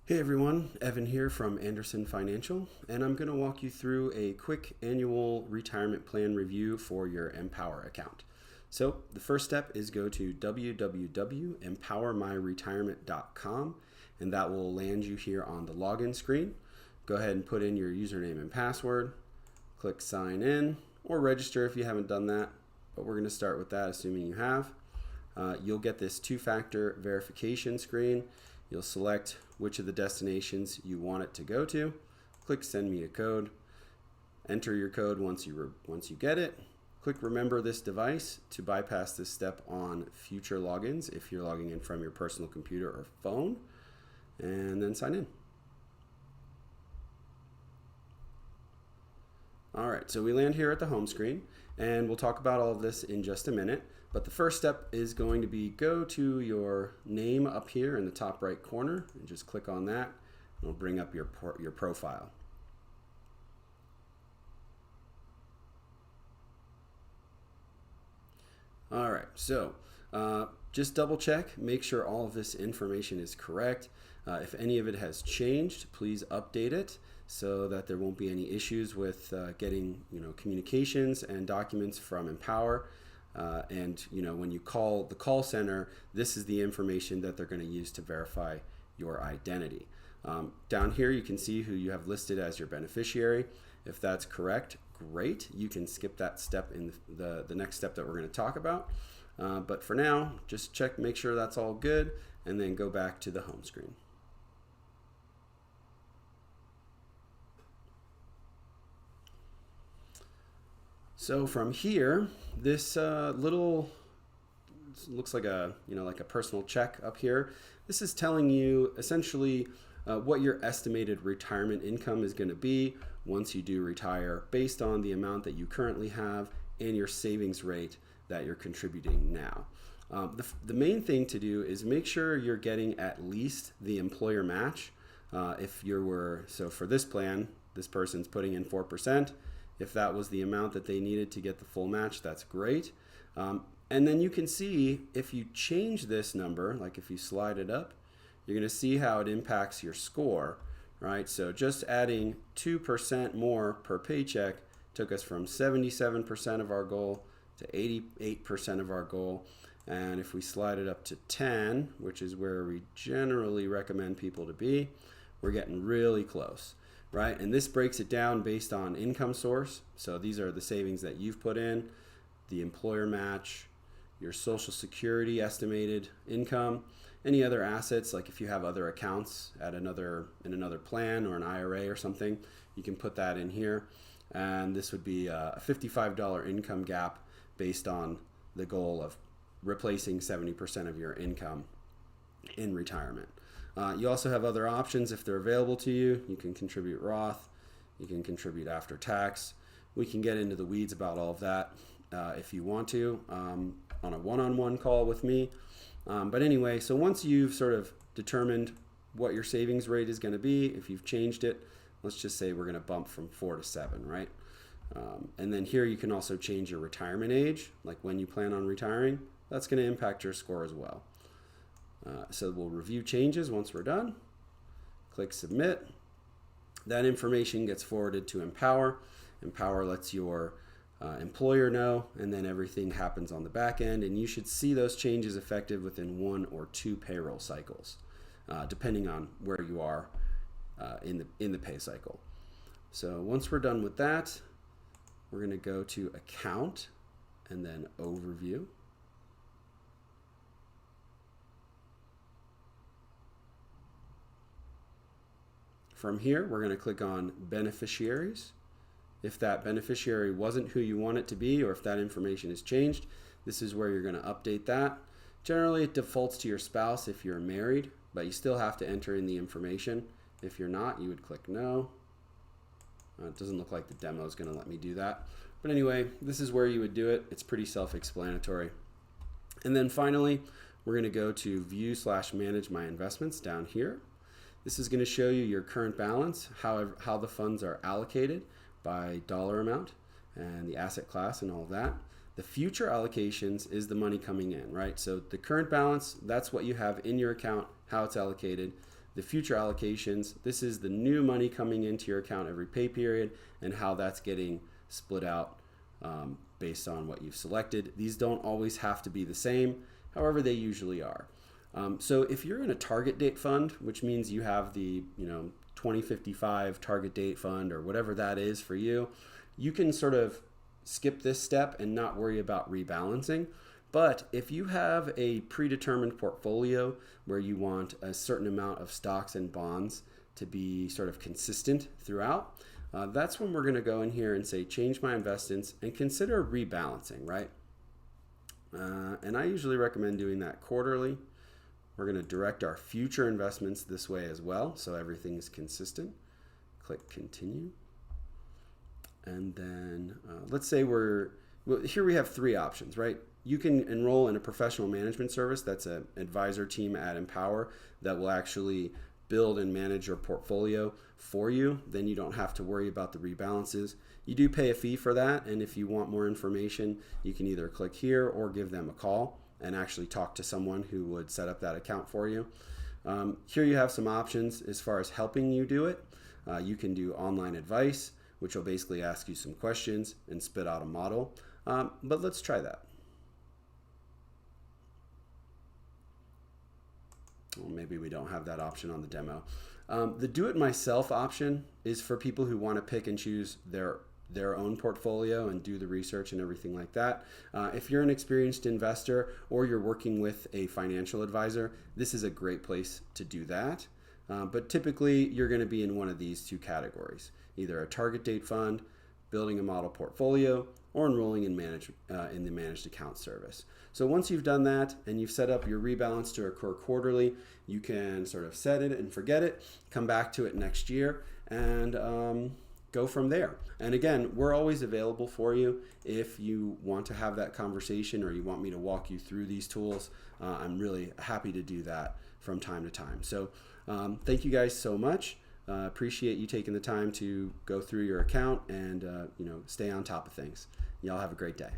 Hey everyone, Evan here from Anderson Financial, and I'm going to walk you through a quick annual retirement plan review for your Empower account. So the first step is go to www.empowermyretirement.com, and that will land you here on the login screen. Go ahead and put in your username and password, click sign in, or register if you haven't done that, but we're going to start with that assuming you have. You'll get this two-factor verification screen. You'll select which of the destinations you want it to go to. Click send me a code. Enter your code once you get it. Click remember this device to bypass this step on future logins if you're logging in from your personal computer or phone, and then sign in. All right, so we land here at the home screen, and we'll talk about all of this in just a minute. But the first step is going to be go to your name up here in the top right corner and just click on that. It'll bring up your profile. All right, so just double check, make sure all of this information is correct. If any of it has changed, please update it so that there won't be any issues with getting communications and documents from Empower. And when you call the call center, this is the information that they're going to use to verify your identity. Down here you can see who you have listed as your beneficiary. If that's correct, great. You can skip that step in the next step that we're going to talk about. But for now, just check, make sure that's all good, and then go back to the home screen. So from here, this little looks like a like a personal check up here. This is telling you essentially what your estimated retirement income is going to be once you do retire, based on the amount that you currently have and your savings rate that you're contributing now. The main thing to do is make sure you're getting at least the employer match. So for this plan, this person's putting in 4%. If that was the amount that they needed to get the full match, that's great. And then you can see if you change this number, like if you slide it up, you're going to see how it impacts your score, right? So just adding 2% more per paycheck took us from 77% of our goal to 88% of our goal. And if we slide it up to 10, which is where we generally recommend people to be, we're getting really close. Right, and this breaks it down based on income source. So these are the savings that you've put in, the employer match, your Social Security estimated income, any other assets, like if you have other accounts in another plan or an IRA or something, you can put that in here. And this would be a $55 income gap based on the goal of replacing 70% of your income in retirement. You also have other options if they're available to you. You can contribute Roth, you can contribute after tax. We can get into the weeds about all of that if you want to on a one-on-one call with me. But anyway, so once you've sort of determined what your savings rate is going to be, if you've changed it, let's just say we're going to bump from 4 to 7, right? And then here you can also change your retirement age, like when you plan on retiring. That's going to impact your score as well. So we'll review changes once we're done. Click submit. That information gets forwarded to Empower. Empower lets your employer know, and then everything happens on the back end, and you should see those changes effective within 1 or 2 payroll cycles, depending on where you are in the pay cycle. So once we're done with that, we're going to go to account and then overview. From here, we're going to click on Beneficiaries. If that beneficiary wasn't who you want it to be, or if that information has changed, this is where you're going to update that. Generally, it defaults to your spouse if you're married, but you still have to enter in the information. If you're not, you would click No. It doesn't look like the demo is going to let me do that. But anyway, this is where you would do it. It's pretty self-explanatory. And then finally, we're going to go to View/Manage My Investments down here. This is going to show you your current balance, how the funds are allocated by dollar amount and the asset class and all of that. The future allocations is the money coming in, right? So the current balance, that's what you have in your account, how it's allocated. the future allocations. This is the new money coming into your account every pay period and how that's getting split out based on what you've selected. These don't always have to be the same, however they usually are. So if you're in a target date fund, which means you have the 2055 target date fund or whatever that is for you, you can sort of skip this step and not worry about rebalancing. But if you have a predetermined portfolio where you want a certain amount of stocks and bonds to be sort of consistent throughout, that's when we're going to go in here and say change my investments and consider rebalancing, right? And I usually recommend doing that quarterly. We're going to direct our future investments this way as well, so everything is consistent. Click continue. And then let's say here we have 3 options, right? You can enroll in a professional management service. That's an advisor team at Empower that will actually build and manage your portfolio for you. Then you don't have to worry about the rebalances. You do pay a fee for that, and if you want more information, you can either click here or give them a call and actually talk to someone who would set up that account for you. Here you have some options as far as helping you do it. You can do online advice, which will basically ask you some questions and spit out a model. But let's try that. Well, maybe we don't have that option on the demo. The do-it-myself option is for people who want to pick and choose their own portfolio and do the research and everything like that. If you're an experienced investor or you're working with a financial advisor, this is a great place to do that. But typically, you're going to be in one of these 2 categories, either a target date fund, building a model portfolio, or enrolling in the managed account service. So once you've done that and you've set up your rebalance to occur quarterly, you can sort of set it and forget it, come back to it next year, and go from there. And again, we're always available for you if you want to have that conversation or you want me to walk you through these tools. I'm really happy to do that from time to time. So thank you guys so much. Appreciate you taking the time to go through your account and stay on top of things. Y'all have a great day.